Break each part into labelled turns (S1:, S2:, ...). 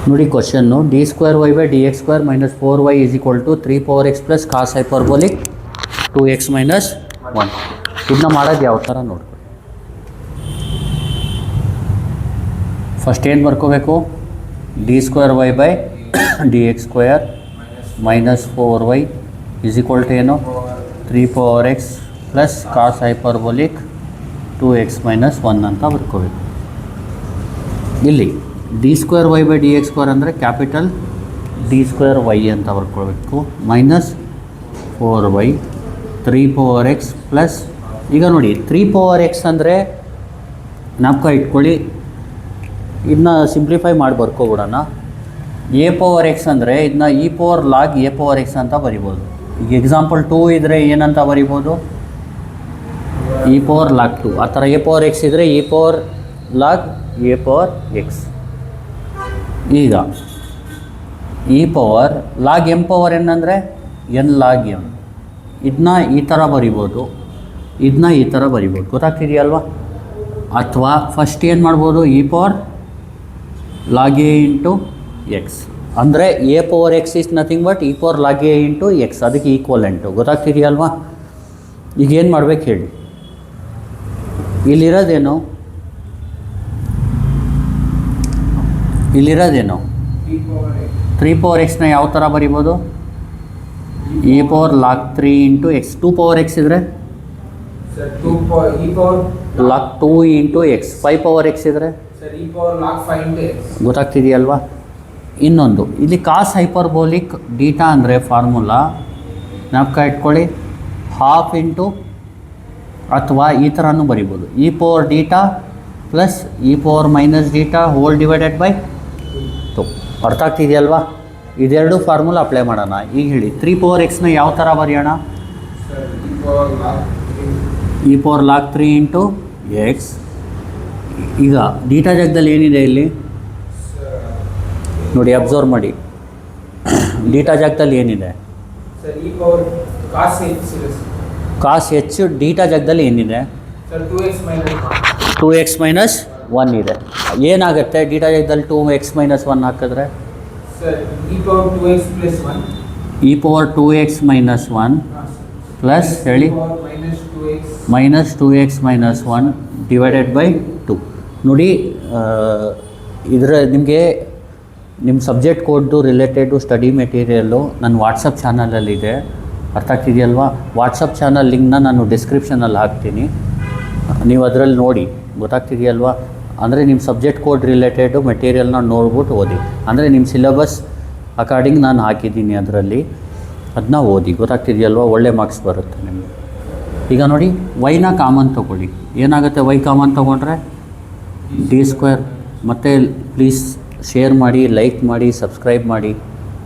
S1: ನೋಡಿ question D square Y by D X square minus 4y is equal to 3 power X plus cos hyperbolic 2x minus 1. ಇದನ್ನ ಮಾಡೋದು ಯಾವ ಥರ ನೋಡ್ಕೊಳ್ಳಿ. First ಏನು ಬರ್ಕೋಬೇಕು, D square Y by D X square minus 4y is equal to ಏನು 3 power X plus cos hyperbolic 2x minus 1 ಅಂತ ಬರ್ಕೋಬೇಕು. ಇಲ್ಲಿ D square Y by D X square ಅಂದರೆ ಕ್ಯಾಪಿಟಲ್ ಡಿ ಸ್ಕ್ವೇರ್ ವೈ ಅಂತ ಬರ್ಕೊಳ್ಬೇಕು minus 4y 3 power X plus, ಈಗ ನೋಡಿ 3 power X ಅಂದರೆ ಜ್ಞಾಪಕ ಇಟ್ಕೊಳ್ಳಿ, ಇದನ್ನ ಸಿಂಪ್ಲಿಫೈ ಮಾಡಿ ಬರ್ಕೊಬಿಡೋಣ. ಎ ಪವರ್ ಎಕ್ಸ್ ಅಂದರೆ ಇದನ್ನ E power log A power X ಅಂತ ಬರಿಬೋದು. ಈಗ ಎಕ್ಸಾಂಪಲ್ 2 ಇದ್ದರೆ ಏನಂತ ಬರಿಬೋದು, ಇ ಪವರ್ ಲಾಗ್ 2. ಆ ಥರ ಎ ಪವರ್ ಎಕ್ಸ್ ಇದ್ದರೆ E power log A power X. ಈಗ E power log M power N ಅಂದರೆ ಎನ್ ಲಾಗ್ ಎಮ್. ಇದನ್ನ ಈ ಥರ ಬರಿಬೋದು, ಇದನ್ನ ಈ ಥರ ಬರಿಬೋದು, ಗೊತ್ತಾಗ್ತಿದೆಯಲ್ವಾ? ಅಥವಾ ಫಸ್ಟ್ ಏನು ಮಾಡ್ಬೋದು, E power log A into X ಅಂದರೆ A power X is nothing but E power log A into X, ಅದಕ್ಕೆ ಈಕ್ವಲೆಂಟು. ಗೊತ್ತಾಗ್ತಿದೆಯಲ್ವಾ? ಈಗ ಏನು ಮಾಡ್ಬೇಕು ಹೇಳಿ, ಇಲ್ಲಿರೋದೇನು 3 ಪವರ್ ಎಕ್ಸ್ನ ಯಾವ ಥರ ಬರಿಬೋದು, E power log 3 into X. 2 power X ಇದ್ದರೆ log 2 into X. 5 power X ಇದ್ದರೆ ಗೊತ್ತಾಗ್ತಿದೆಯಲ್ವಾ? ಇನ್ನೊಂದು ಇಲ್ಲಿ ಕಾಸ್ ಹೈಪರ್ಬೋಲಿಕ್ ಡೀಟಾ ಅಂದರೆ ಫಾರ್ಮುಲಾ ಜ್ಞಾಪಕ ಇಟ್ಕೊಳ್ಳಿ, ಹಾಫ್ ಇಂಟು ಅಥವಾ ಈ ಥರನೂ ಬರಿಬೋದು, E power theta plus E power minus theta whole divided by 2. ಅರ್ಥ ಆಗ್ತಿದೆಯಲ್ವಾ? ಇದೆರಡು ಫಾರ್ಮುಲಾ ಅಪ್ಲೈ ಮಾಡೋಣ. ಈಗ ಹೇಳಿ 3 ಪವರ್ ಎಕ್ಸ್ನ ಯಾವ ಥರ ಬರೆಯೋಣ, E power log 3 into X. ಈಗ ಡೀಟಾ ಜಾಗದಲ್ಲಿ ಏನಿದೆ ಇಲ್ಲಿ ನೋಡಿ, ಅಬ್ಸರ್ವ್ ಮಾಡಿ, ಡೀಟಾ ಜಾಗದಲ್ಲಿ ಏನಿದೆ, ಕಾಸ್ ಎಚ್. ಡೀಟಾ ಜಾಗದಲ್ಲಿ ಏನಿದೆ 2x ಮೈನಸ್ 1 ಇದೆ. ಏನಾಗುತ್ತೆ ಡೀಟಾ ಜಾಗದಲ್ಲಿ 2x ಮೈನಸ್ 1 ಹಾಕಿದ್ರೆ E power 2x minus 1 plus ಹೇಳಿ minus 2x minus 1 divided by 2. ನೋಡಿ ಇದರ ನಿಮಗೆ ನಿಮ್ಮ ಸಬ್ಜೆಕ್ಟ್ ಕೋಡ್ದು ರಿಲೇಟೆಡು ಸ್ಟಡಿ ಮೆಟೀರಿಯಲ್ಲು ನನ್ನ ವಾಟ್ಸಪ್ ಚಾನಲಲ್ಲಿದೆ. ಅರ್ಥ ಆಗ್ತಿದೆಯಲ್ವಾ? ವಾಟ್ಸಪ್ ಚಾನಲ್ ಲಿಂಕ್ನ ನಾನು ಡಿಸ್ಕ್ರಿಪ್ಷನಲ್ಲಿ ಹಾಕ್ತೀನಿ, ನೀವು ಅದರಲ್ಲಿ ನೋಡಿ. ಗೊತ್ತಾಗ್ತಿದೆಯಲ್ವಾ? ಅಂದರೆ ನಿಮ್ಮ ಸಬ್ಜೆಕ್ಟ್ ಕೋಡ್ ರಿಲೇಟೆಡು ಮೆಟೀರಿಯಲ್ನ ನೋಡ್ಬಿಟ್ಟು ಓದಿ. ಅಂದರೆ ನಿಮ್ಮ ಸಿಲೆಬಸ್ ಅಕಾರ್ಡಿಂಗ್ ನಾನು ಹಾಕಿದ್ದೀನಿ ಅದರಲ್ಲಿ, ಅದನ್ನ ಓದಿ. ಗೊತ್ತಾಗ್ತಿದೆಯಲ್ವಾ? ಒಳ್ಳೆ ಮಾರ್ಕ್ಸ್ ಬರುತ್ತೆ ನಿಮಗೆ. ಈಗ ನೋಡಿ ವೈನ ಕಾಮನ್ ತೊಗೊಳ್ಳಿ, ಏನಾಗುತ್ತೆ ವೈ ಕಾಮನ್ ತೊಗೊಂಡ್ರೆ ಡಿ ಸ್ಕ್ವೇರ್. ಮತ್ತು ಪ್ಲೀಸ್ ಶೇರ್ ಮಾಡಿ, ಲೈಕ್ ಮಾಡಿ, ಸಬ್ಸ್ಕ್ರೈಬ್ ಮಾಡಿ.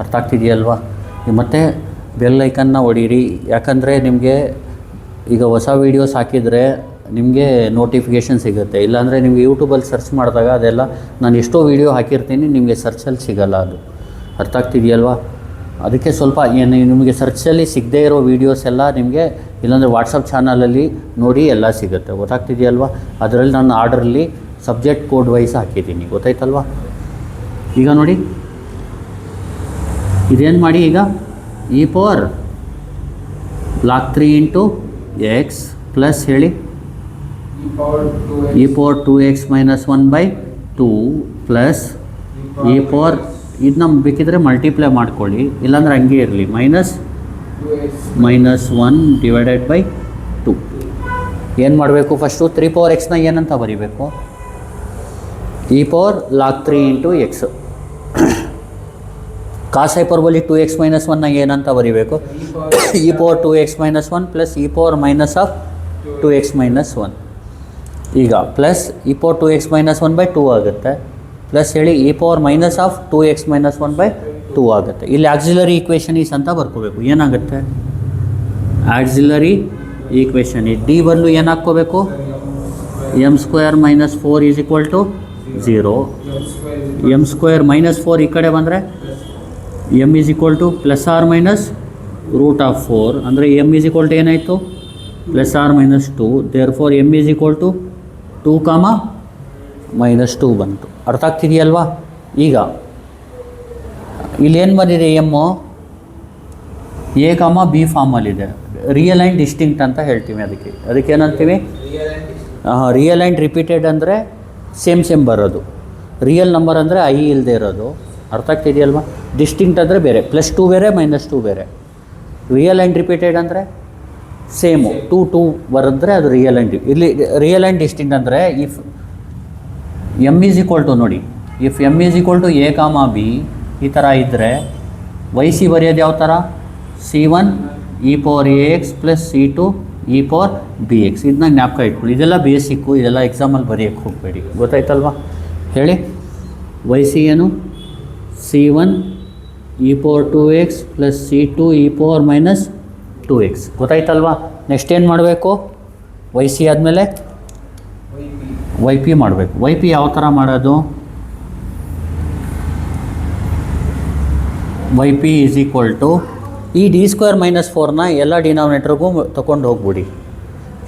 S1: ಅರ್ಥ ಆಗ್ತಿದೆಯಲ್ವಾ? ಮತ್ತು ಬೆಲ್ ಐಕನ್ನ ಹೊಡೀರಿ, ಯಾಕಂದರೆ ನಿಮಗೆ ಈಗ ಹೊಸ ವೀಡಿಯೋಸ್ ಹಾಕಿದರೆ ನಿಮಗೆ ನೋಟಿಫಿಕೇಷನ್ ಸಿಗುತ್ತೆ. ಇಲ್ಲಾಂದರೆ ನಿಮಗೆ ಯೂಟ್ಯೂಬಲ್ಲಿ ಸರ್ಚ್ ಮಾಡಿದಾಗ ಅದೆಲ್ಲ ನಾನು ಎಷ್ಟೋ ವೀಡಿಯೋ ಹಾಕಿರ್ತೀನಿ, ನಿಮಗೆ ಸರ್ಚಲ್ಲಿ ಸಿಗೋಲ್ಲ ಅದು. ಅರ್ಥ ಆಗ್ತಿದೆಯಲ್ವಾ? ಅದಕ್ಕೆ ಸ್ವಲ್ಪ ಏನು ನಿಮಗೆ ಸರ್ಚಲ್ಲಿ ಸಿಗದೇ ಇರೋ ವೀಡಿಯೋಸ್ ಎಲ್ಲ ನಿಮಗೆ ಇಲ್ಲಾಂದರೆ ವಾಟ್ಸಪ್ ಚಾನಲಲ್ಲಿ ನೋಡಿ ಎಲ್ಲ ಸಿಗುತ್ತೆ. ಗೊತ್ತಾಗ್ತಿದೆಯಲ್ವಾ? ಅದರಲ್ಲಿ ನಾನು ಆರ್ಡ್ರಲ್ಲಿ ಸಬ್ಜೆಕ್ಟ್ ಕೋಡ್ ವೈಸ್ ಹಾಕಿದ್ದೀನಿ. ಗೊತ್ತಾಯ್ತಲ್ವಾ? ಈಗ ನೋಡಿ ಇದೇನು ಮಾಡಿ, ಈಗ E power log 3 into X plus ಹೇಳಿ E power 2x minus 1 by 2 plus E power, ಇದನ್ನ ಬೇಕಿದ್ರೆ ಮಲ್ಟಿಪ್ಲೈ ಮಾಡ್ಕೊಳ್ಳಿ, ಇಲ್ಲಾಂದ್ರೆ ಹಂಗೆ ಇರಲಿ, ಮೈನಸ್ 1 ಡಿವೈಡೆಡ್ ಬೈ 2. ಏನು ಮಾಡಬೇಕು ಫಸ್ಟು 3 ಪವರ್ ಎಕ್ಸ್ನ ಏನಂತ ಬರೀಬೇಕು, E power log 3 into X. Cos hyperbolic 2x minus 1ನ ಏನಂತ ಬರೀಬೇಕು, E power 2x minus 1 plus E power minus of 2x minus 1. ಈಗ plus E power 2x minus 1 by 2 ಆಗುತ್ತೆ, ಪ್ಲಸ್ ಹೇಳಿ E power minus of 2x minus 1 by 2 ಆಗುತ್ತೆ. ಇಲ್ಲಿ auxiliary equation is ಅಂತ ಬರ್ಕೋಬೇಕು. ಏನಾಗುತ್ತೆ ಆಕ್ಸಿಲರಿ ಈಕ್ವೇಷನ್ ಈ ಡಿ ಬದಲು ಏನು ಹಾಕ್ಕೋಬೇಕು, M square minus 4 is equal to 0. M square minus 4 ಈ ಕಡೆ ಬಂದರೆ M is equal to plus R minus root of 4. ಅಂದರೆ ಎಮ್ ಈಸ್ ಈಕ್ವಲ್ ಟು ಏನಾಯಿತು, plus R minus 2. Therefore M is equal to 2, -2 ಬಂತು. ಅರ್ಥ ಆಗ್ತಿದೆಯಲ್ವಾ? ಈಗ ಇಲ್ಲಿ ಏನು ಬಂದಿದೆ ಎಮ್ಮು ಎ ಕಾಮ ಬಿ ಫಾರ್ಮಲ್ಲಿದೆ. ರಿಯಲ್ ಆ್ಯಂಡ್ ಡಿಸ್ಟಿಂಕ್ಟ್ ಅಂತ ಹೇಳ್ತೀವಿ ಅದಕ್ಕೆ ಏನಂತೀವಿ? ರಿಯಲ್ ಆ್ಯಂಡ್ ರಿಪೀಟೆಡ್ ಅಂದರೆ ಸೇಮ್ ಬರೋದು. ರಿಯಲ್ ನಂಬರ್ ಅಂದರೆ ಐ ಇಲ್ಲದೆ ಇರೋದು. ಅರ್ಥ ಆಗ್ತಿದೆಯಲ್ವಾ? ಡಿಸ್ಟಿಂಕ್ಟ್ ಅಂದರೆ ಬೇರೆ, +2 ಬೇರೆ -2 ಬೇರೆ. ರಿಯಲ್ ಆ್ಯಂಡ್ ರಿಪೀಟೆಡ್ ಅಂದರೆ ಸೇಮು, 2 ಬರೆದ್ರೆ ಅದು ರಿಯಲ್ ಆ್ಯಂಡ್. ಇಲ್ಲಿ ರಿಯಲ್ ಆ್ಯಂಡ್ ಡಿಸ್ಟಿಂಕ್ಟ್ ಅಂದರೆ if M is equal to, ನೋಡಿ, if M is equal to A comma B ಈ ಥರ ಇದ್ದರೆ ವೈ ಸಿ ಬರೆಯೋದು ಯಾವ ಥರ? C1 e⁴ax + C2 e⁴bx. ಇದನ್ನ ಜ್ಞಾಪಕ ಇಟ್ಕೊಳ್ಳಿ. ಇದೆಲ್ಲ ಬೇಸಿಕ್ಕು, ಇದೆಲ್ಲ ಎಕ್ಸಾಮಲ್ಲಿ ಬರೆಯೋಕ್ಕೆ ಹೋಗಬೇಡಿ. ಗೊತ್ತಾಯ್ತಲ್ವಾ? ಹೇಳಿ. ವೈ ಸಿ ಏನು? C1 e⁴2x + C2 e⁻−2x. ಗೊತ್ತಾಯ್ತಲ್ವಾ? Next ಏನು ಮಾಡಬೇಕು? ವೈ ಸಿ ಆದಮೇಲೆ ವೈ ಪಿ ಮಾಡಬೇಕು. ವೈ ಪಿ ಯಾವ ಥರ ಮಾಡೋದು? Y P is equal to ಈ D² - 4ನ ಎಲ್ಲ ಡಿನಾಮಿನೇಟ್ರಿಗೂ ತೊಗೊಂಡು ಹೋಗ್ಬಿಡಿ.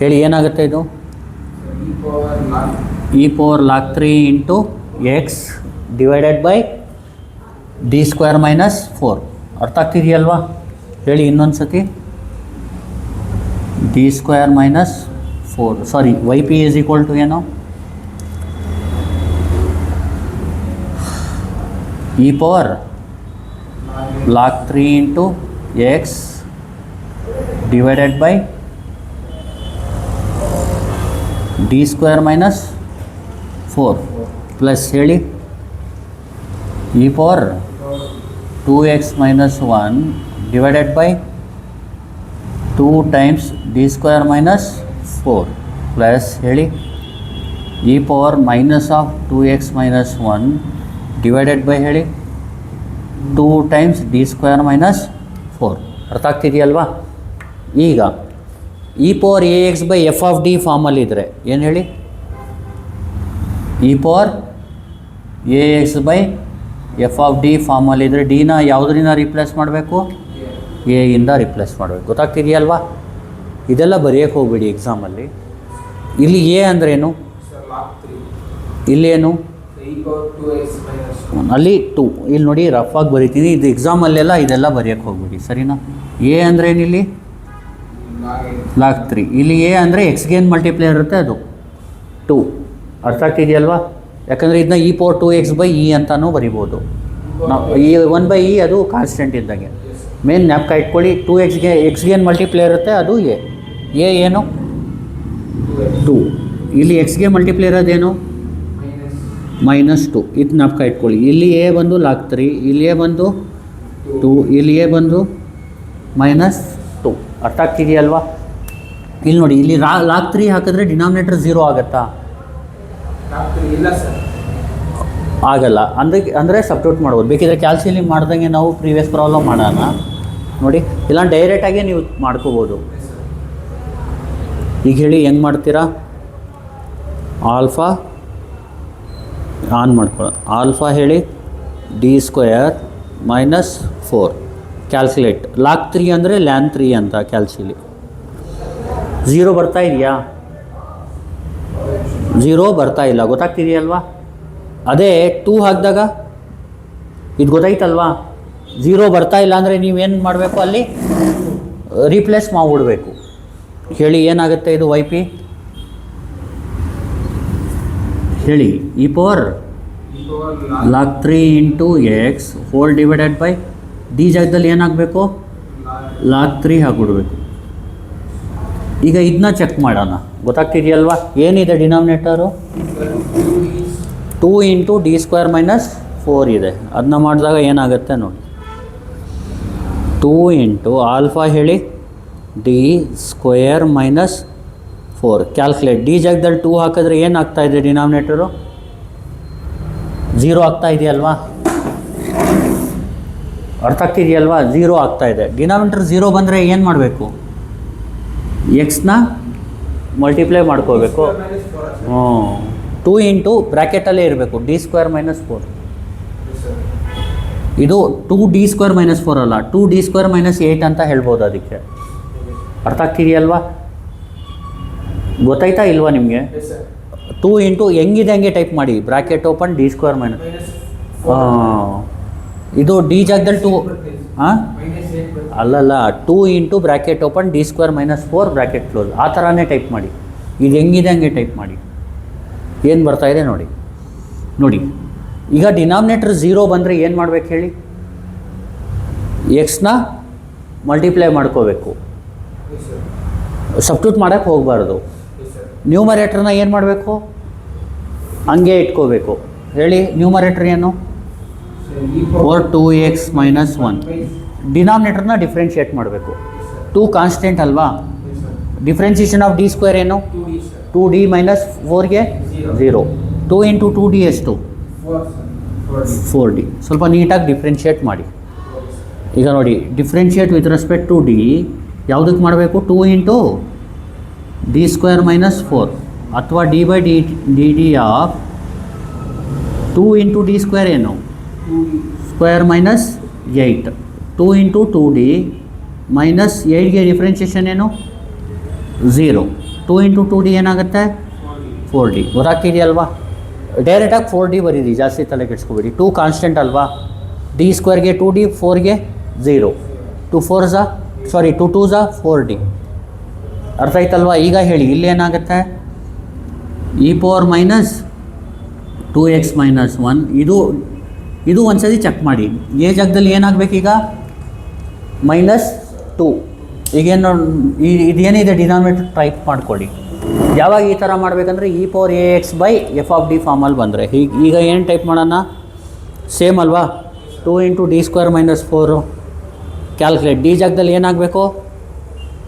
S1: ಹೇಳಿ ಏನಾಗುತ್ತೆ ಇದು? e⁴log3 × x divided by D² - 4. ಅರ್ಥ ಆಗ್ತಿದೆಯಲ್ವಾ? ಹೇಳಿ ಇನ್ನೊಂದು ಸತಿ. D² - 4, sorry, Y P is equal to ಏನು? e⁴log3 × x divided by D² - 4 plus ಹೇಳಿ e⁴2x - 1 divided by 2 times D² - 4 plus ಹೇಳಿ e⁻−2x - 1 ಡಿವೈಡೆಡ್ ಬೈ ಹೇಳಿ 2 ಟೈಮ್ಸ್ D² - 4. ಅರ್ಥ ಆಗ್ತಿದೆಯಲ್ವಾ? ಈಗ e⁴ax/f(d) ಫಾರ್ಮಲ್ಲಿದ್ದರೆ ಏನು ಹೇಳಿ? e⁴ax/f(d) ಫಾರ್ಮಲ್ಲಿದ್ದರೆ ಡಿನ ಯಾವುದರಿಂದ ರಿಪ್ಲೇಸ್ ಮಾಡಬೇಕು? ಎ ಇಂದ ರಿಪ್ಲೇಸ್ ಮಾಡಬೇಕು. ಗೊತ್ತಾಗ್ತಿದೆಯಲ್ವಾ? ಇದೆಲ್ಲ ಬರೆಯೋಕ್ಕೆ ಹೋಗ್ಬೇಡಿ ಎಕ್ಸಾಮಲ್ಲಿ. ಇಲ್ಲಿ ಎ ಅಂದ್ರೇನು? ಇಲ್ಲೇನು? ಅಲ್ಲಿ 2. ಇಲ್ಲಿ ನೋಡಿ ರಫಾಗಿ ಬರೀತೀನಿ. ಇದು ಎಕ್ಸಾಮಲ್ಲೆಲ್ಲ ಇದೆಲ್ಲ ಬರೆಯೋಕ್ಕೆ ಹೋಗ್ಬಿಡಿ, ಸರಿನಾ? ಎ ಅಂದರೆ ಏನಿಲ್ಲಿ? log3. ಇಲ್ಲಿ ಎ ಅಂದರೆ ಎಕ್ಸ್ಗೆ ಏನು ಮಲ್ಟಿಪ್ಲೇಯರ್ ಇರುತ್ತೆ ಅದು 2. ಅರ್ಥ ಆಗ್ತಿದೆಯಲ್ವಾ? ಯಾಕಂದರೆ ಇದನ್ನ e⁴2x/e ಅಂತಲೂ ಬರಿಬೋದು ನಾವು. ಈ 1/e ಅದು ಕಾನ್ಸ್ಟೆಂಟ್ ಇದ್ದಾಗೆ. ಮೇನ್ ಜ್ಞಾಪಕ ಇಟ್ಕೊಳ್ಳಿ. 2xಗೆ ಎಕ್ಸ್ಗೆ ಏನು ಮಲ್ಟಿಪ್ಲೇಯರ್ ಇರುತ್ತೆ ಅದು ಎ. ಎ ಏನು? 2. ಇಲ್ಲಿ ಎಕ್ಸ್ಗೆ ಮಲ್ಟಿಪ್ಲೇಯರ್ ಅದೇನು? -2. ಇದು ಜ್ಞಾಪಕ ಇಟ್ಕೊಳ್ಳಿ. ಇಲ್ಲಿ ಎ ಬಂದು log3, ಇಲ್ಲಿ ಎ ಬಂದು 2, ಇಲ್ಲಿ ಎ ಬಂದು -2. ಅರ್ಥ ಆಗ್ತಿದೆಯಲ್ವಾ? ಇಲ್ಲಿ ನೋಡಿ, ಇಲ್ಲಿ log3 ಹಾಕಿದ್ರೆ ಡಿನಾಮಿನೇಟರ್ 0 ಆಗುತ್ತಾ?
S2: ಇಲ್ಲ ಸರ್,
S1: ಆಗಲ್ಲ. ಅಂದರೆ ಸಬ್ಸ್ಟಿಟ್ಯೂಟ್ ಮಾಡ್ಬೋದು. ಬೇಕಿದ್ರೆ ಕ್ಯಾಲ್ಸಿಯಂ ಮಾಡ್ದಂಗೆ ನಾವು ಪ್ರೀವಿಯಸ್ ಪ್ರಾಬ್ಲಮ್ ಮಾಡೋಣ ನೋಡಿ. ಇಲ್ಲ ಡೈರೆಕ್ಟಾಗಿ ನೀವು ಮಾಡ್ಕೋಬೋದು. ಈಗ ಹೇಳಿ ಹೆಂಗೆ ಮಾಡ್ತೀರಾ? ಆಲ್ಫಾ ಆನ್ ಮಾಡ್ಕೊಳ್ಳೋದು. ಆಲ್ಫಾ ಹೇಳಿ D² - 4 ಕ್ಯಾಲ್ಕುಲೇಟ್. log3 ಅಂದರೆ ln3 ಅಂತ ಕ್ಯಾಲ್ಸಿಲಿ. 0 ಬರ್ತಾ ಇದೆಯಾ? 0 ಬರ್ತಾ ಇಲ್ಲ. ಗೊತ್ತಾಗ್ತಿದೆಯಲ್ವಾ? ಅದೇ 2 ಹಾಕಿದಾಗ ಇದು ಗೊತ್ತಾಯ್ತಲ್ವಾ? 0 ಬರ್ತಾ ಇಲ್ಲ ಅಂದರೆ ನೀವೇನು ಮಾಡಬೇಕು? ಅಲ್ಲಿ ರೀಪ್ಲೇಸ್ ಮಾಡಿಬಿಡ್ಬೇಕು. ಹೇಳಿ ಏನಾಗುತ್ತೆ ಇದು? ವೈ ಪಿ ಹೇಳಿ. e⁴log3 × x hole divided by D ಜಾಗದಲ್ಲಿ ಏನಾಗಬೇಕು? log3 ಹಾಕ್ಬಿಡ್ಬೇಕು. ಈಗ ಇದನ್ನ ಚೆಕ್ ಮಾಡೋಣ. ಗೊತ್ತಾಗ್ತಿದೆಯಲ್ವಾ? ಏನಿದೆ ಡಿನಾಮಿನೇಟರು? 2 × D² - 4 ಇದೆ. ಅದನ್ನ ಮಾಡಿದಾಗ ಏನಾಗುತ್ತೆ ನೋಡಿ. 2 × ಆಲ್ಫಾ ಹೇಳಿ D² - 4 ಕ್ಯಾಲ್ಕುಲೇಟ್. ಡಿ ಜಾಗದಲ್ಲಿ 2 ಹಾಕಿದ್ರೆ ಏನಾಗ್ತಾ ಇದೆ? ಡಿನಾಮಿನೇಟರು 0 ಆಗ್ತಾ ಇದೆಯಲ್ವಾ? ಅರ್ಥ ಆಗ್ತಿದೆಯಲ್ವಾ? 0 ಆಗ್ತಾ ಇದೆ. ಡಿನಾಮಿನೇಟರ್ 0 ಬಂದರೆ ಏನು ಮಾಡಬೇಕು? ಎಕ್ಸ್ನ ಮಲ್ಟಿಪ್ಲೈ ಮಾಡ್ಕೋಬೇಕು. 2 × ಬ್ರ್ಯಾಕೆಟಲ್ಲೇ ಇರಬೇಕು D² - 4. ಇದು 2D² - 4 ಅಲ್ಲ, 2D² - 8 ಅಂತ ಹೇಳ್ಬೋದು ಅದಕ್ಕೆ. ಅರ್ಥ ಆಗ್ತಿದೆಯಲ್ವಾ? ಗೊತ್ತಾಯ್ತಾ ಇಲ್ವಾ ನಿಮಗೆ? 2 × ಹೆಂಗಿದೆ ಹಂಗೆ ಟೈಪ್ ಮಾಡಿ. ಬ್ರ್ಯಾಕೆಟ್ ಓಪನ್ D² - ಇದು ಡಿ ಜಾಗದಲ್ಲಿ 2 ಹಾಂ
S2: ಮೈನಸ್ 8 ಬರುತ್ತೆ.
S1: ಅಲ್ಲಲ್ಲ 2 into bracket open D square minus 4 bracket close ಆ ಥರನೇ ಟೈಪ್ ಮಾಡಿ. ಇದು ಹೆಂಗಿದೆ ಹಂಗೆ ಟೈಪ್ ಮಾಡಿ. ಏನು ಬರ್ತಾ ಇದೆ ನೋಡಿ. ನೋಡಿ ಈಗ ಡಿನಾಮಿನೇಟರ್ 0 ಬಂದರೆ ಏನು ಮಾಡ್ಬೇಕು ಹೇಳಿ? ಎಕ್ಸ್ನ ಮಲ್ಟಿಪ್ಲೈ ಮಾಡ್ಕೋಬೇಕು,
S2: ಎಸ್ ಸರ್.
S1: ಸಬ್ಸ್ಟಿಟ್ಯೂಟ್ ಮಾಡೋಕ್ಕೆ ಹೋಗಬಾರ್ದು.
S2: Yes sir.
S1: ನ್ಯೂಮರೇಟ್ರನ್ನ ಏನು ಮಾಡಬೇಕು? ಹಂಗೆ ಇಟ್ಕೋಬೇಕು. ಹೇಳಿ ನ್ಯೂಮರೇಟ್ರ್ ಏನು?
S2: ಸರ್ ಈ ಪವರ್
S1: 2x ಮೈನಸ್ 1. ಡಿನಾಮಿನೇಟರ್ನ ಡಿಫ್ರೆನ್ಷಿಯೇಟ್ ಮಾಡಬೇಕು. 2 ಕಾನ್ಸ್ಟೆಂಟ್ ಅಲ್ವಾ?
S2: Yes sir.
S1: Differentiation of D square ಏನು?
S2: 2d sir.
S1: 2d minus 4ಗೆ 0. 2 into 2d ಎಷ್ಟು?
S2: 4 ಸರ್. 4d.
S1: 4d. ಸ್ವಲ್ಪ ನೀಟಾಗಿ ಡಿಫ್ರೆನ್ಷಿಯೇಟ್ ಮಾಡಿ. ಈಗ ನೋಡಿ differentiate with respect to D ಯಾವುದಕ್ಕೆ ಮಾಡಬೇಕು? 2 ಇಂಟು ಡಿ ಸ್ಕ್ವೇರ್ ಮೈನಸ್ 4 ಅಥವಾ D by D D of 2 into D square ಏನು?
S2: 2d.
S1: Square minus 8. 2 into 2d minus 8ಗೆ ಡಿಫ್ರೆನ್ಷಿಯೇಷನ್ ಏನು? 0. 2 ಇಂಟು 2d ಏನಾಗುತ್ತೆ?
S2: 4d.
S1: 4d. ಗೊತ್ತಾಗ್ತಿದೆಯಲ್ವಾ? ಡೈರೆಕ್ಟಾಗಿ 4d ಬರೀರಿ, ಜಾಸ್ತಿ ತಲೆ ಕೆಡಿಸ್ಕೊಬೇಡಿ. 2 ಕಾನ್ಸ್ಟೆಂಟ್ ಅಲ್ವಾ? ಡಿ ಸ್ಕ್ವೇರ್ಗೆ 2d, 4ಗೆ 0. 2 4 2 2 4d. ಅರ್ಥ ಆಯ್ತಲ್ವಾ? ಈಗ ಹೇಳಿ ಇಲ್ಲಿ ಏನಾಗುತ್ತೆ? E power minus 2x minus 1. ಇದು ಒಂದ್ಸತಿ ಚೆಕ್ ಮಾಡಿ. ಎ ಜಾಗದಲ್ಲಿ ಏನಾಗಬೇಕೀಗ? -2. ಈಗೇನು ಇದೇನಿದೆ ಡಿನಾಮಿನೇಟರ್ ಟೈಪ್ ಮಾಡ್ಕೊಳ್ಳಿ. ಯಾವಾಗ ಈ ಥರ ಮಾಡಬೇಕಂದ್ರೆ E power A X by F of D ಫಾರ್ಮಲ್ಲಿ ಬಂದರೆ ಈಗ ಏನು ಟೈಪ್ ಮಾಡೋಣ? ಸೇಮ್ ಅಲ್ವಾ? 2 into D square minus 4 calculate. D ಜಾಗದಲ್ಲಿ ಏನಾಗಬೇಕು?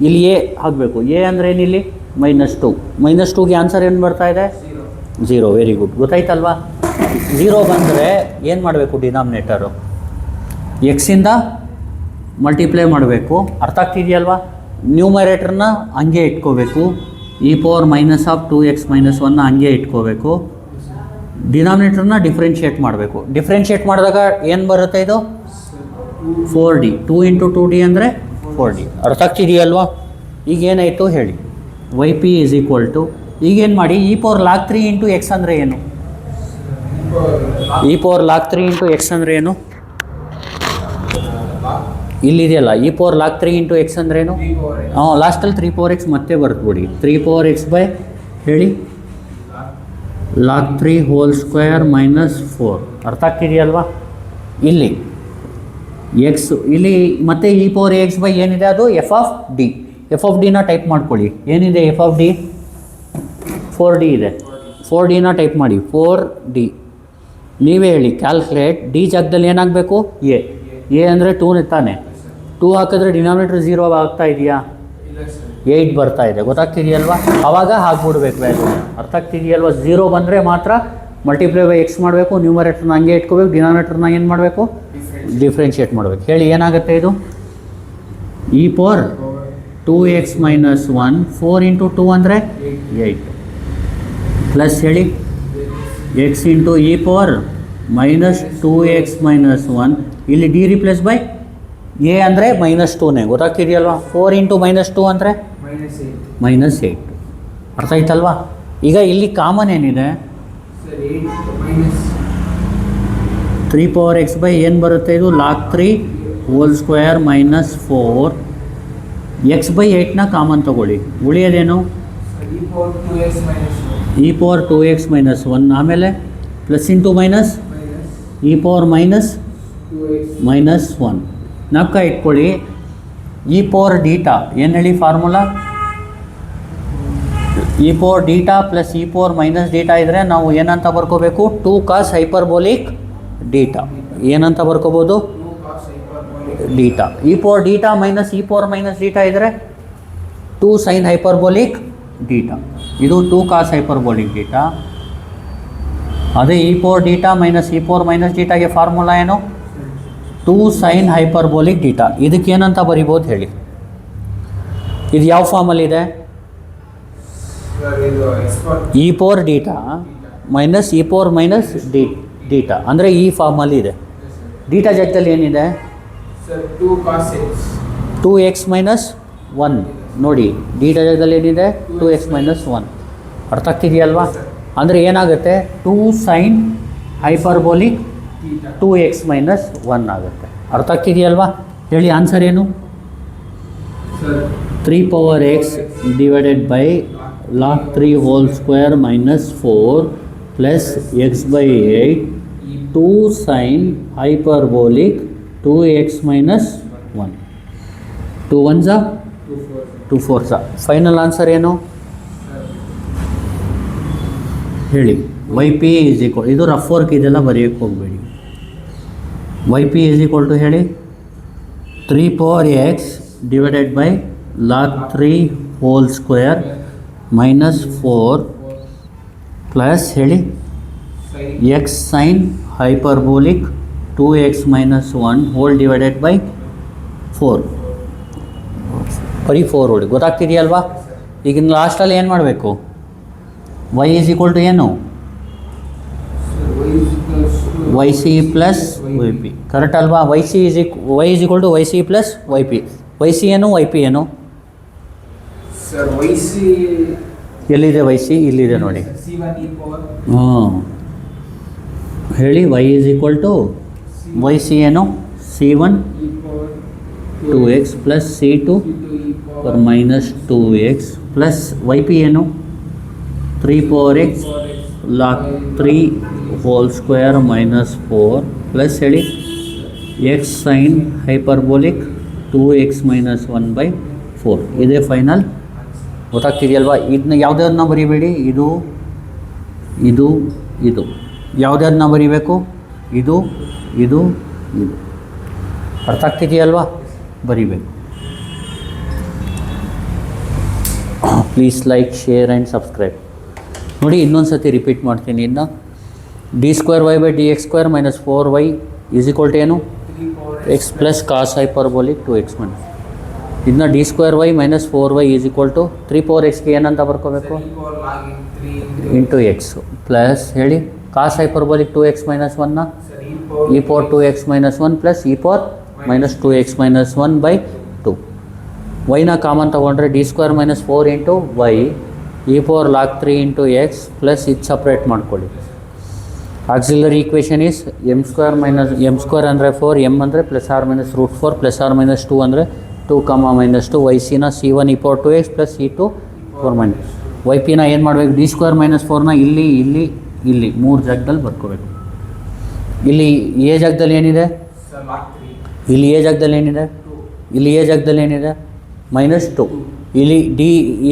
S1: ಇಲ್ಲಿ ಎ ಆಗಬೇಕು. ಎ ಅಂದರೆ ಏನಿಲ್ಲಿ? -2. -2ಗೆ ಆನ್ಸರ್ ಏನು ಬರ್ತಾ ಇದೆ? 0. Very good. ಗೊತ್ತಾಯ್ತಲ್ವಾ? 0 ಬಂದರೆ ಏನು ಮಾಡಬೇಕು? ಡಿನಾಮಿನೇಟರು ಎಕ್ಸಿಂದ ಮಲ್ಟಿಪ್ಲೈ ಮಾಡಬೇಕು. ಅರ್ಥ ಆಗ್ತಿದೆಯಲ್ವಾ? ನ್ಯೂಮರೇಟರ್ನ ಹಂಗೆ ಇಟ್ಕೋಬೇಕು. E power minus of 2x minus 1ನ ಹಂಗೆ ಇಟ್ಕೋಬೇಕು. ಡಿನಾಮಿನೇಟರ್ನ ಡಿಫ್ರೆನ್ಷಿಯೇಟ್ ಮಾಡಬೇಕು. ಡಿಫ್ರೆನ್ಷಿಯೇಟ್ ಮಾಡಿದಾಗ ಏನು ಬರುತ್ತೆ? ಇದು 4d. 2 ಇಂಟು 2d ಅಂದರೆ 4d. ಅರ್ಥ ಆಗ್ತಿದೆಯಲ್ವಾ? ಈಗ ಏನಾಯಿತು ಹೇಳಿ? Y P is equal to ಈಗೇನು ಮಾಡಿ? E power log 3 into X ಅಂದರೆ ಏನು? E power log 3 into X ಅಂದರೆ ಏನು? ಇಲ್ಲಿದೆಯಲ್ಲ E power log 3 into X ಅಂದರೆ ಏನು? ಹಾಂ, ಲಾಸ್ಟಲ್ಲಿ 3 ಪವರ್ ಎಕ್ಸ್ ಮತ್ತೆ ಬರ್ತ್ಬಿಡಿ. 3 ಪವರ್ ಎಕ್ಸ್ ಬೈ ಹೇಳಿ ಲಾಗ್ 3 ಹೋಲ್ ಸ್ಕ್ವೇರ್ ಮೈನಸ್ 4. ಅರ್ಥ ಆಗ್ತಿದೆಯಲ್ವಾ? ಇಲ್ಲಿ ಎಕ್ಸ್ ಇಲ್ಲಿ ಮತ್ತೆ ಇ ಪವರ್ ಎಕ್ಸ್ ಬೈ ಏನಿದೆ? ಅದು F of D. F of ಡಿನ ಟೈಪ್ ಮಾಡ್ಕೊಳ್ಳಿ. ಏನಿದೆ ಎಫ್ ಆಫ್ ಡಿ? 4d ಇದೆ. 4dನ ಟೈಪ್ ಮಾಡಿ. 4d. ನೀವೇ ಹೇಳಿ ಕ್ಯಾಲ್ಕುಲೇಟ್. ಡಿ ಜಾಗದಲ್ಲಿ ಏನಾಗಬೇಕು? ಎ ಅಂದರೆ 2 ತಾನೆ. 2 ಹಾಕಿದ್ರೆ ಡಿನಾಮಿನೇಟರ್ 0 ಆಗ್ತಾ ಇದೆಯಾ?
S2: ಇಲ್ಲ ಸರ್.
S1: 8 ಬರ್ತಾ ಇದೆ. ಗೊತ್ತಾಗ್ತಿದೆಯಲ್ವಾ? ಆವಾಗ ಹಾಕ್ಬಿಡ್ಬೇಕು ವ್ಯಾಲ್ಯೂ. ಅರ್ಥ ಆಗ್ತಿದೆಯಲ್ವಾ? 0 ಬಂದರೆ ಮಾತ್ರ ಮಲ್ಟಿಪ್ಲೈ ಬೈ ಎಕ್ಸ್ ಮಾಡಬೇಕು. ನ್ಯೂಮರೇಟರ್ನ ಹಂಗೆ ಇಟ್ಕೋಬೇಕು. ಡಿನಾಮಿನೇಟರ್ನ ಏನು ಮಾಡಬೇಕು? ಡಿಫ್ರೆನ್ಷಿಯೇಟ್ ಮಾಡಬೇಕು. ಹೇಳಿ ಏನಾಗುತ್ತೆ ಇದು? E power 2x minus 1 4 into 2 ಅಂದರೆ 8 ಪ್ಲಸ್ ಹೇಳಿ X into E power minus 2x minus 1. ಇಲ್ಲಿ ಡಿ ರಿಪ್ಲೇಸ್ ಬೈ ಎ ಅಂದರೆ -2ನೇ. ಗೊತ್ತಾಗ್ತಿದೆಯಲ್ವಾ? 4 ಇಂಟು -2 ಅಂದರೆ
S2: -8.
S1: -8. ಅರ್ಥ ಆಯ್ತಲ್ವಾ? ಈಗ ಇಲ್ಲಿ ಕಾಮನ್ ಏನಿದೆ?
S2: Sir 8 minus
S1: 3 power X by ಏನು ಬರುತ್ತೆ? ಇದು log 3 whole square minus 4. X by 8ನ ಕಾಮನ್ ತೊಗೊಳ್ಳಿ. ಉಳಿಯೋದೇನು?
S2: E power 2x minus 1.
S1: E power 2x minus 1. ಆಮೇಲೆ plus into minus E power minus
S2: 2x
S1: minus 1. ನಕ್ಕ ಇಟ್ಕೊಳ್ಳಿ. ಇ ಪವರ್ ಡೀಟಾ ಏನು ಹೇಳಿ formula? E power theta plus E power minus theta ಇದ್ದರೆ ನಾವು ಏನಂತ ಬರ್ಕೋಬೇಕು? 2 ಕಾಸ್ ಹೈಪರ್ಬೋಲಿಕ್ ಡೀಟಾ. ಏನಂತ ಬರ್ಕೋಬೋದು?
S2: 2 cos hyperbolic
S1: theta. E power theta minus E power minus theta ಇದ್ದರೆ 2 ಸೈನ್ ಹೈಪರ್ಬೋಲಿಕ್ ಡೀಟಾ. ಇದು 2 ಕಾಸ್ ಹೈಪರ್ಬೋಲಿಕ್ ಡೀಟಾ. ಅದೇ E power theta minus E power minus ಡೀಟಾಗೆ ಫಾರ್ಮುಲಾ ಏನು? 2 ಸೈನ್ ಹೈಪರ್ಬೋಲಿಕ್ ಡೀಟಾ. ಇದಕ್ಕೆ ಏನಂತ ಬರಿಬೋದು ಹೇಳಿ? ಇದು ಯಾವ ಫಾರ್ಮಲ್ಲಿದೆ?
S2: ಸರ್ ಇದು expert
S1: E power theta minus E power minus theta ಅಂದರೆ ಈ ಫಾರ್ಮಲ್ಲಿ ಇದೆ. ಡೀಟಾ ಜಾಗದಲ್ಲಿ ಏನಿದೆ?
S2: Sir 2 cos x
S1: 2x minus 1. ನೋಡಿ ಡೀಟಾ ಜಾಗದಲ್ಲಿ ಏನಿದೆ? 2x minus 1. ಅರ್ಥ ಆಗ್ತಿದೆಯಲ್ವಾ? ಅಂದರೆ ಏನಾಗುತ್ತೆ? 2 sine hyperbolic
S2: theta.
S1: 2x minus 1 ಆಗುತ್ತೆ. ಅರ್ಥ ಆಗ್ತಿದೆಯಲ್ವಾ? ಹೇಳಿ ಆನ್ಸರ್ ಏನು?
S2: Sir,
S1: 3 power x divided by log 3 whole square minus 4 plus x by 8 2 sin hyperbolic 2x minus 1. 2 ones are
S2: 2 4.
S1: 2 fours are. Final answer ಏನು?
S2: Sir,
S1: ಹೇಳಿ. Y P is equal, ಇದು rough work ಇದೆಲ್ಲ ಬರೆಯೋಕ್ಕೆ ಹೋಗಬೇಡಿ. Y P is equal to ಹೇಳಿ 3 power X divided by log 3 whole square minus 4 plus ಹೇಳಿ
S2: sin
S1: X sine hyperbolic 2x minus 1 whole divided by 4. ಬರೀ 4 ಹೊಡಿ. ಗೊತ್ತಾಗ್ತಿದೆಯಲ್ವಾ? ಈಗ ಲಾಸ್ಟಲ್ಲಿ ಏನು ಮಾಡಬೇಕು? ವೈ ಈಸ್ ಈಕ್ವಲ್ ಟು ಏನು?
S2: y is equals to
S1: Y C plus Y P. Correct ಅಲ್ವಾ? Y is equal to Y C plus Y P. Y C ಏನು, ವೈ ಪಿ ಏನು?
S2: Sir, yc
S1: ಎಲ್ಲಿದೆ ವೈ ಸಿ? ಇಲ್ಲಿದೆ ನೋಡಿ.
S2: c1 e power
S1: ಹಾಂ ಹೇಳಿ. Y is equal to Y C ಏನು? C1
S2: e power
S1: 2x plus C2
S2: c2 e power
S1: ಪರ್ minus 2x plus Y P ಏನು? 3 power X log 3 whole square minus 4 plus ಹೇಳಿ X sine hyperbolic 2x minus 1 by 4. ಇದೇ final. ಗೊತ್ತಾಗ್ತಿದೆಯಲ್ವಾ? ಇದನ್ನ ಯಾವುದನ್ನ ಬರೀಬೇಡಿ. ಇದು ಇದು ಇದು ಯಾವುದನ್ನ ಬರೀಬೇಕು? ಇದು ಇದು ಇದು. ಅರ್ಥ ಆಗ್ತಿದೆಯಲ್ವಾ? ಬರೀಬೇಕು. Please like, share and subscribe. ನೋಡಿ ಇನ್ನೊಂದು ಸತಿ ರಿಪೀಟ್ ಮಾಡ್ತೀನಿ. ಇನ್ನು D square Y by D X square minus 4y is equal to ಏನು?
S2: 3 power
S1: X plus cos hyperbolic 2x minus. ಇದನ್ನ D square Y minus 4y is equal to 3 power ಎಕ್ಸ್ಗೆ ಏನಂತ ಬರ್ಕೋಬೇಕು?
S2: e power log 3
S1: into X plus ಹೇಳಿ cos hyperbolic 2x minus 1ನ
S2: sir e power
S1: E power 2x minus 1 plus E power minus 2x minus 1 by 2. ವೈನ common ತೊಗೊಂಡ್ರೆ D square minus 4 into Y E power log 3 into X plus ಇದು separate ಮಾಡ್ಕೊಳ್ಳಿ. Auxiliary equation is M square minus M square ಅಂದರೆ 4, M ಅಂದರೆ plus R minus root 4 plus R minus 2 ಅಂದರೆ 2 minus 2. Y ಸಿನ C1 E power 2x plus C2 4 minus. Y ಪಿನ ಏನು ಮಾಡಬೇಕು? D square minus 4ನ ಇಲ್ಲಿ ಇಲ್ಲಿ ಇಲ್ಲಿ 3 ಜಾಗದಲ್ಲಿ ಬರ್ಕೋಬೇಕು. ಇಲ್ಲಿ ಎ ಜಾಗದಲ್ಲಿ ಏನಿದೆ?
S2: sir log 3
S1: ಇಲ್ಲಿ ಎ ಜಾಗದಲ್ಲಿ ಏನಿದೆ? ಇಲ್ಲಿ ಎ ಜಾಗದಲ್ಲಿ ಏನಿದೆ? ಮೈನಸ್ 2. ಇಲ್ಲಿ ಡಿ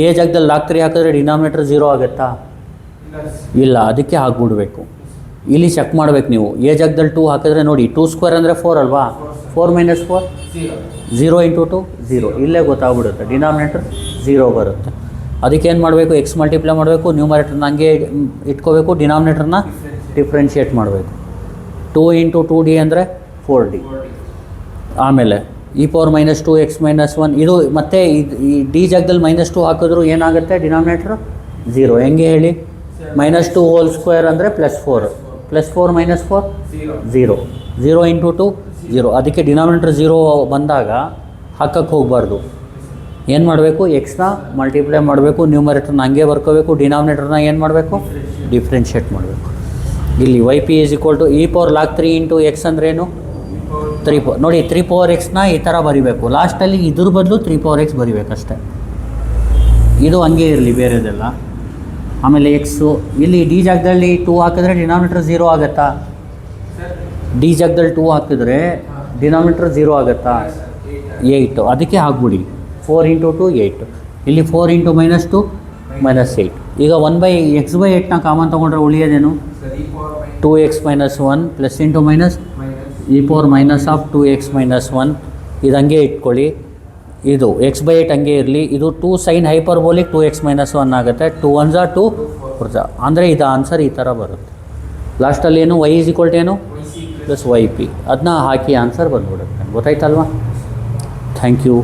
S1: ಎ ಜಾಗದಲ್ಲಿ ಲಾಗ್ 3 ಹಾಕಿದ್ರೆ ಡಿನಾಮಿನೇಟರ್ 0 ಆಗುತ್ತಾ?
S2: plus
S1: ಇಲ್ಲ, ಅದಕ್ಕೆ ಹಾಕ್ಬಿಡ್ಬೇಕು. ಇಲ್ಲಿ ಚೆಕ್ ಮಾಡ್ಬೇಕು ನೀವು. ಎ ಜಾಗದಲ್ಲಿ 2 ಹಾಕಿದ್ರೆ ನೋಡಿ 2 ಸ್ಕ್ವೇರ್ ಅಂದರೆ 4 ಅಲ್ವಾ? 4 ಮೈನಸ್ 4
S2: 0
S1: 0 ಇಂಟು 2 0. ಇಲ್ಲೇ ಗೊತ್ತಾಗ್ಬಿಡುತ್ತೆ, ಡಿನಾಮಿನೇಟರ್ 0 ಬರುತ್ತೆ. ಅದಕ್ಕೆ ಏನು ಮಾಡಬೇಕು? ಎಕ್ಸ್ ಮಲ್ಟಿಪ್ಲೈ ಮಾಡಬೇಕು, ನ್ಯೂಮರೇಟರ್ನ ಹಂಗೆ ಇಟ್ಕೋಬೇಕು, ಡಿನಾಮಿನೇಟರ್ನ ಡಿಫ್ರೆನ್ಷಿಯೇಟ್ ಮಾಡಬೇಕು. 2 ಇಂಟು 2d ಅಂದರೆ 4d.
S2: 40
S1: ಆಮೇಲೆ E power minus 2x minus 1 ಇದು ಮತ್ತೆ ಈ ಡಿ ಜಾಗದಲ್ಲಿ ಮೈನಸ್ 2 ಹಾಕಿದ್ರು ಏನಾಗುತ್ತೆ? ಡಿನಾಮಿನೇಟ್ರ್ 0. ಹೆಂಗೆ ಹೇಳಿ? ಮೈನಸ್ 2 ಹೋಲ್ ಸ್ಕ್ವೇರ್ ಅಂದರೆ ಪ್ಲಸ್ 4 ಪ್ಲಸ್ 4 ಮೈನಸ್ 4
S2: 0
S1: 0 ಇಂಟು 2 0. ಅದಕ್ಕೆ ಡಿನಾಮಿನೇಟರ್ 0 ಬಂದಾಗ ಹಾಕಕ್ಕೆ ಹೋಗಬಾರ್ದು. ಏನು ಮಾಡಬೇಕು? ಎಕ್ಸ್ನ ಮಲ್ಟಿಪ್ಲೈ ಮಾಡಬೇಕು, ನ್ಯೂಮರೇಟರ್ನ ಹಂಗೆ ಬರ್ಕೋಬೇಕು, ಡಿನಾಮಿನೇಟರ್ನ ಏನು ಮಾಡಬೇಕು? ಡಿಫ್ರೆನ್ಷಿಯೇಟ್ ಮಾಡಬೇಕು. ಇಲ್ಲಿ Y P is equal to e power log 3 into X ಅಂದ್ರೇನು? 3 ನೋಡಿ 3 ಪವರ್ ಎಕ್ಸ್ನ ಈ ಥರ ಬರಿಬೇಕು. ಲಾಸ್ಟಲ್ಲಿ ಇದ್ರ ಬದಲು 3 ಪವರ್ ಎಕ್ಸ್ ಬರಿಬೇಕಷ್ಟೆ. ಇದು ಹಂಗೆ ಇರಲಿ, ಬೇರೆದೆಲ್ಲ. ಆಮೇಲೆ ಎಕ್ಸು ಇಲ್ಲಿ ಡಿ ಜಾಗದಲ್ಲಿ 2 ಹಾಕಿದ್ರೆ ಡಿನಾಮಿನೇಟರ್ 0 ಆಗುತ್ತಾ? ಡಿ ಜಾಗದಲ್ಲಿ 2 ಹಾಕಿದ್ರೆ ಡಿನಾಮಿನೇಟರ್ 0 ಆಗುತ್ತಾ? 8. ಅದಕ್ಕೆ ಹಾಕ್ಬಿಡಿ 4 ಇಂಟು 2 8. ಇಲ್ಲಿ 4 ಇಂಟು ಮೈನಸ್ 2 ಮೈನಸ್ 8. ಈಗ 1/x/8ನ ಕಾಮನ್ ತೊಗೊಂಡ್ರೆ ಉಳಿಯೋದೇನು?
S2: sir e power minus
S1: 2x minus 1 plus into minus E power minus of 2x minus 1. ಇದು ಹಂಗೆ ಇಟ್ಕೊಳ್ಳಿ. ಇದು x/8 ಹಂಗೆ ಇರಲಿ. ಇದು 2 ಸೈನ್ ಹೈಪರ್ಬೋಲಿಕ್ 2x ಮೈನಸ್ 1 ಆಗುತ್ತೆ. 2 1 2 4 ಅಂದರೆ ಇದು ಆನ್ಸರ್ ಈ ಥರ ಬರುತ್ತೆ. ಲಾಸ್ಟಲ್ಲಿ ಏನು? y ಈಸ್ ಈಕ್ವಲ್ ಟು ಏನು?
S2: yc
S1: plus Y P. ಅದನ್ನ ಹಾಕಿ ಆನ್ಸರ್ ಬಂದ್ಬಿಡುತ್ತೆ. ಗೊತ್ತಾಯ್ತಲ್ವಾ? Thank you.